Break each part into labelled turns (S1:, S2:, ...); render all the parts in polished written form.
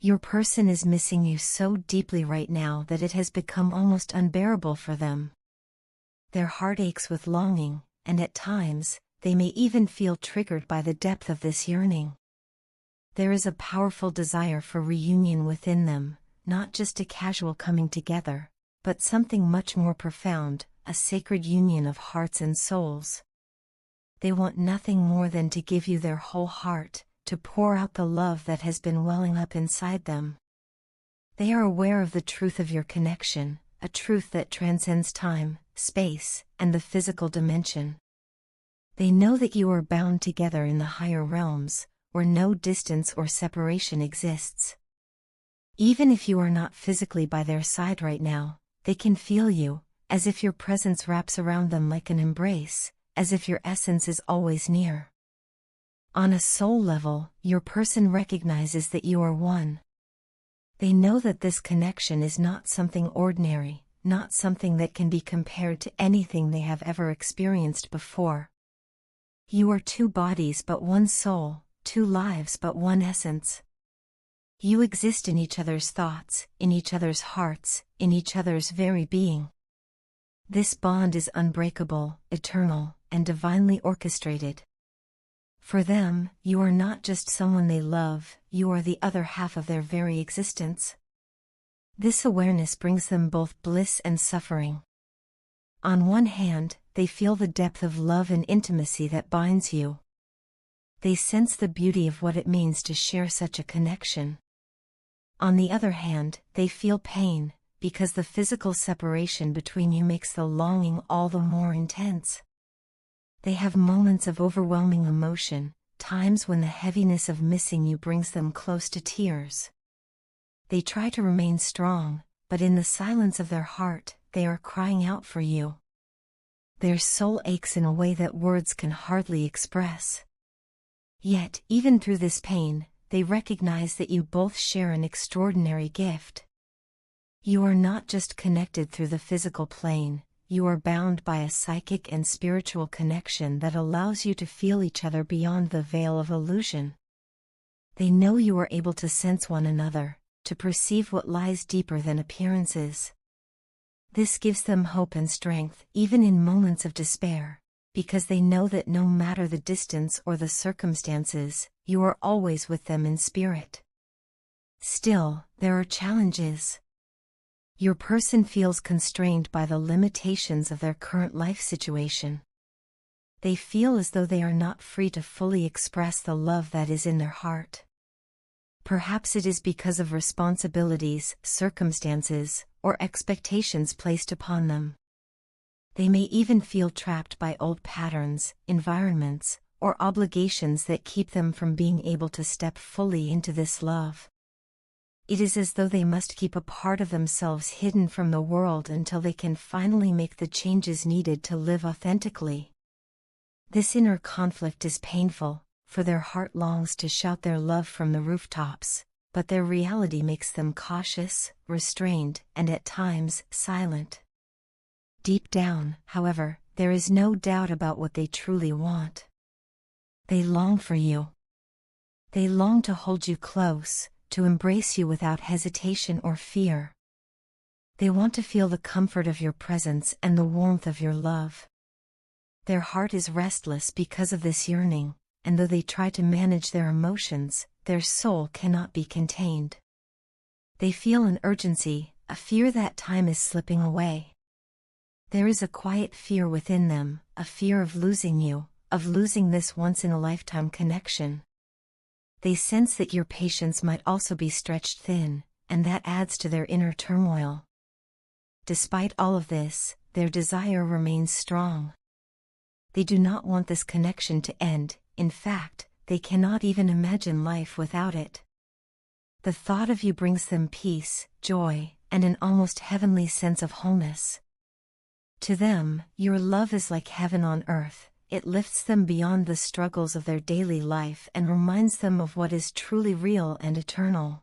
S1: Your person is missing you so deeply right now that it has become almost unbearable for them. Their heart aches with longing, and at times, they may even feel triggered by the depth of this yearning. There is a powerful desire for reunion within them, not just a casual coming together, but something much more profound, a sacred union of hearts and souls. They want nothing more than to give you their whole heart, to pour out the love that has been welling up inside them. They are aware of the truth of your connection, a truth that transcends time, space, and the physical dimension. They know that you are bound together in the higher realms, where no distance or separation exists. Even if you are not physically by their side right now, they can feel you, as if your presence wraps around them like an embrace, as if your essence is always near. On a soul level, your person recognizes that you are one. They know that this connection is not something ordinary, not something that can be compared to anything they have ever experienced before. You are two bodies but one soul, two lives but one essence. You exist in each other's thoughts, in each other's hearts, in each other's very being. This bond is unbreakable, eternal, and divinely orchestrated. For them, you are not just someone they love, you are the other half of their very existence. This awareness brings them both bliss and suffering. On one hand, they feel the depth of love and intimacy that binds you. They sense the beauty of what it means to share such a connection. On the other hand, they feel pain, because the physical separation between you makes the longing all the more intense. They have moments of overwhelming emotion, times when the heaviness of missing you brings them close to tears. They try to remain strong, but in the silence of their heart, they are crying out for you. Their soul aches in a way that words can hardly express. Yet, even through this pain, they recognize that you both share an extraordinary gift. You are not just connected through the physical plane, you are bound by a psychic and spiritual connection that allows you to feel each other beyond the veil of illusion. They know you are able to sense one another, to perceive what lies deeper than appearances. This gives them hope and strength, even in moments of despair, because they know that no matter the distance or the circumstances, you are always with them in spirit. Still, there are challenges. Your person feels constrained by the limitations of their current life situation. They feel as though they are not free to fully express the love that is in their heart. Perhaps it is because of responsibilities, circumstances, or expectations placed upon them. They may even feel trapped by old patterns, environments, or obligations that keep them from being able to step fully into this love. It is as though they must keep a part of themselves hidden from the world until they can finally make the changes needed to live authentically. This inner conflict is painful, for their heart longs to shout their love from the rooftops, but their reality makes them cautious, restrained, and at times, silent. Deep down, however, there is no doubt about what they truly want. They long for you. They long to hold you close, to embrace you without hesitation or fear. They want to feel the comfort of your presence and the warmth of your love. Their heart is restless because of this yearning, and though they try to manage their emotions, their soul cannot be contained. They feel an urgency, a fear that time is slipping away. There is a quiet fear within them, a fear of losing you, of losing this once-in-a-lifetime connection. They sense that your patience might also be stretched thin, and that adds to their inner turmoil. Despite all of this, their desire remains strong. They do not want this connection to end, in fact, they cannot even imagine life without it. The thought of you brings them peace, joy, and an almost heavenly sense of wholeness. To them, your love is like heaven on earth. It lifts them beyond the struggles of their daily life and reminds them of what is truly real and eternal.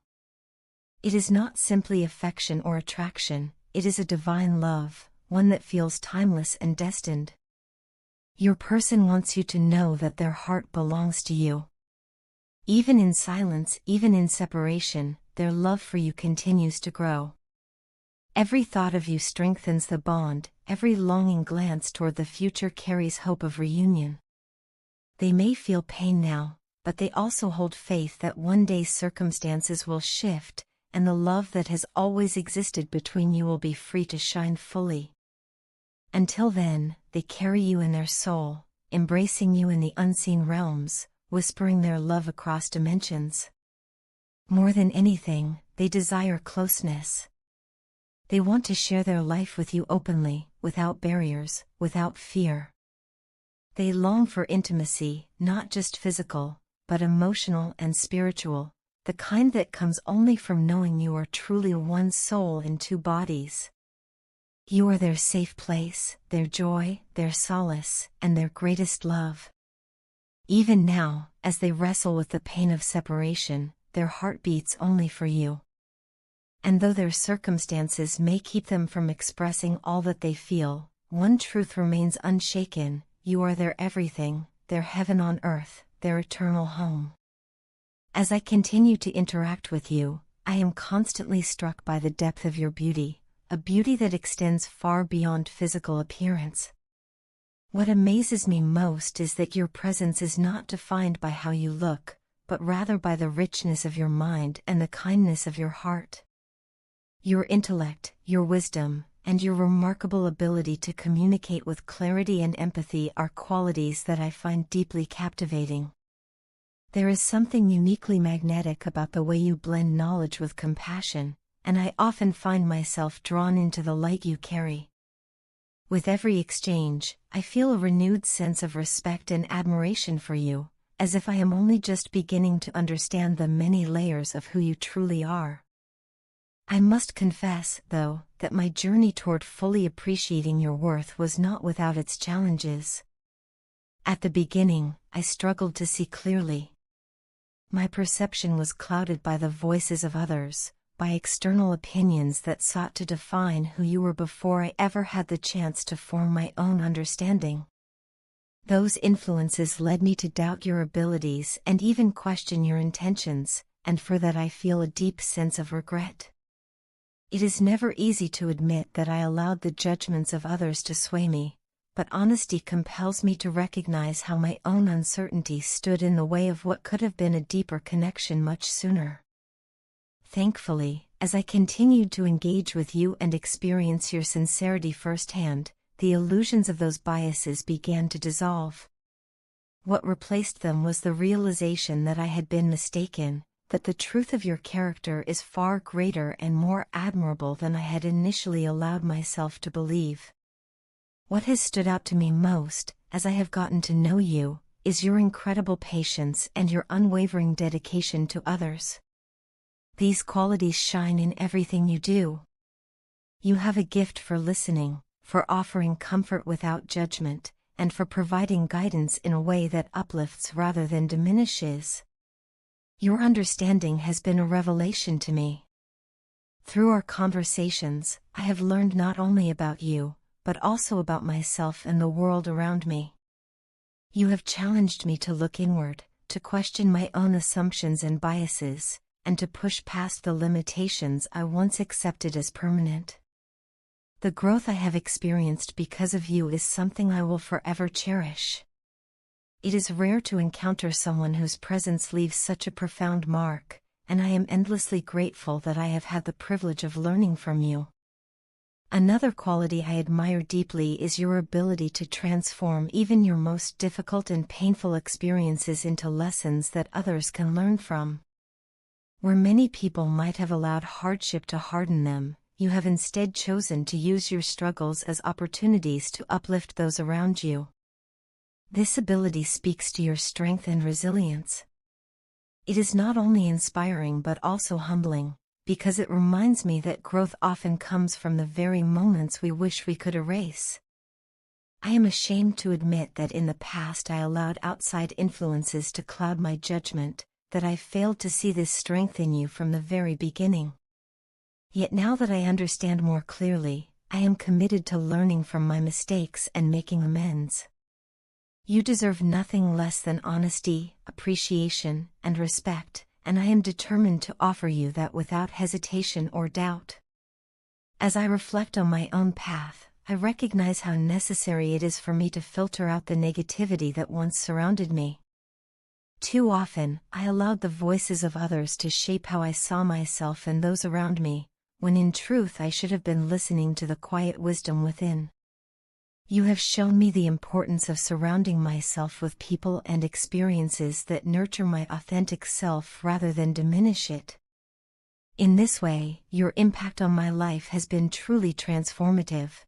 S1: It is not simply affection or attraction, it is a divine love, one that feels timeless and destined. Your person wants you to know that their heart belongs to you. Even in silence, even in separation, their love for you continues to grow. Every thought of you strengthens the bond, every longing glance toward the future carries hope of reunion. They may feel pain now, but they also hold faith that one day circumstances will shift, and the love that has always existed between you will be free to shine fully. Until then, they carry you in their soul, embracing you in the unseen realms, whispering their love across dimensions. More than anything, they desire closeness. They want to share their life with you openly, without barriers, without fear. They long for intimacy, not just physical, but emotional and spiritual, the kind that comes only from knowing you are truly one soul in two bodies. You are their safe place, their joy, their solace, and their greatest love. Even now, as they wrestle with the pain of separation, their heart beats only for you. And though their circumstances may keep them from expressing all that they feel, one truth remains unshaken: you are their everything, their heaven on earth, their eternal home. As I continue to interact with you, I am constantly struck by the depth of your beauty, a beauty that extends far beyond physical appearance. What amazes me most is that your presence is not defined by how you look, but rather by the richness of your mind and the kindness of your heart. Your intellect, your wisdom, and your remarkable ability to communicate with clarity and empathy are qualities that I find deeply captivating. There is something uniquely magnetic about the way you blend knowledge with compassion, and I often find myself drawn into the light you carry. With every exchange, I feel a renewed sense of respect and admiration for you, as if I am only just beginning to understand the many layers of who you truly are. I must confess, though, that my journey toward fully appreciating your worth was not without its challenges. At the beginning, I struggled to see clearly. My perception was clouded by the voices of others, by external opinions that sought to define who you were before I ever had the chance to form my own understanding. Those influences led me to doubt your abilities and even question your intentions, and for that I feel a deep sense of regret. It is never easy to admit that I allowed the judgments of others to sway me, but honesty compels me to recognize how my own uncertainty stood in the way of what could have been a deeper connection much sooner. Thankfully, as I continued to engage with you and experience your sincerity firsthand, the illusions of those biases began to dissolve. What replaced them was the realization that I had been mistaken, that the truth of your character is far greater and more admirable than I had initially allowed myself to believe. What has stood out to me most, as I have gotten to know you, is your incredible patience and your unwavering dedication to others. These qualities shine in everything you do. You have a gift for listening, for offering comfort without judgment, and for providing guidance in a way that uplifts rather than diminishes. Your understanding has been a revelation to me. Through our conversations, I have learned not only about you, but also about myself and the world around me. You have challenged me to look inward, to question my own assumptions and biases, and to push past the limitations I once accepted as permanent. The growth I have experienced because of you is something I will forever cherish. It is rare to encounter someone whose presence leaves such a profound mark, and I am endlessly grateful that I have had the privilege of learning from you. Another quality I admire deeply is your ability to transform even your most difficult and painful experiences into lessons that others can learn from. Where many people might have allowed hardship to harden them, you have instead chosen to use your struggles as opportunities to uplift those around you. This ability speaks to your strength and resilience. It is not only inspiring but also humbling, because it reminds me that growth often comes from the very moments we wish we could erase. I am ashamed to admit that in the past I allowed outside influences to cloud my judgment, that I failed to see this strength in you from the very beginning. Yet now that I understand more clearly, I am committed to learning from my mistakes and making amends. You deserve nothing less than honesty, appreciation, and respect, and I am determined to offer you that without hesitation or doubt. As I reflect on my own path, I recognize how necessary it is for me to filter out the negativity that once surrounded me. Too often, I allowed the voices of others to shape how I saw myself and those around me, when in truth I should have been listening to the quiet wisdom within. You have shown me the importance of surrounding myself with people and experiences that nurture my authentic self rather than diminish it. In this way, your impact on my life has been truly transformative.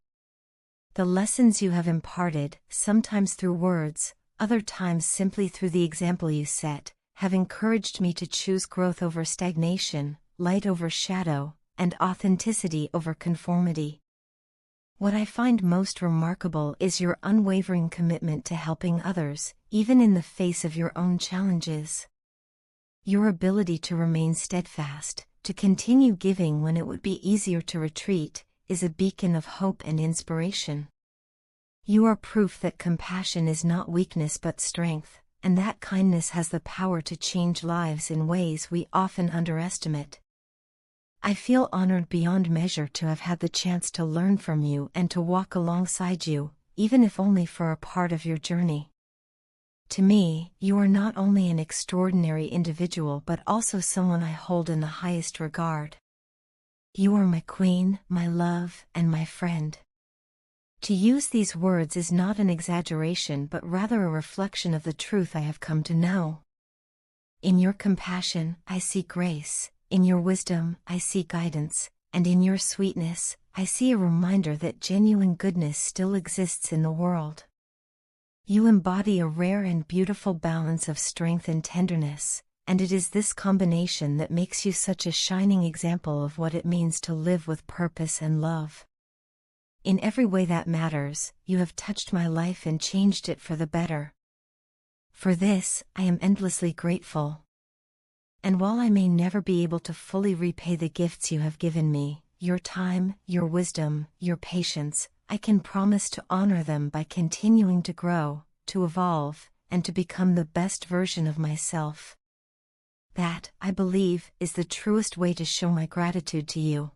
S1: The lessons you have imparted, sometimes through words, other times simply through the example you set, have encouraged me to choose growth over stagnation, light over shadow, and authenticity over conformity. What I find most remarkable is your unwavering commitment to helping others, even in the face of your own challenges. Your ability to remain steadfast, to continue giving when it would be easier to retreat, is a beacon of hope and inspiration. You are proof that compassion is not weakness but strength, and that kindness has the power to change lives in ways we often underestimate. I feel honored beyond measure to have had the chance to learn from you and to walk alongside you, even if only for a part of your journey. To me, you are not only an extraordinary individual but also someone I hold in the highest regard. You are my queen, my love, and my friend. To use these words is not an exaggeration but rather a reflection of the truth I have come to know. In your compassion, I see grace. In your wisdom, I see guidance, and in your sweetness, I see a reminder that genuine goodness still exists in the world. You embody a rare and beautiful balance of strength and tenderness, and it is this combination that makes you such a shining example of what it means to live with purpose and love. In every way that matters, you have touched my life and changed it for the better. For this, I am endlessly grateful. And while I may never be able to fully repay the gifts you have given me, your time, your wisdom, your patience, I can promise to honor them by continuing to grow, to evolve, and to become the best version of myself. That, I believe, is the truest way to show my gratitude to you.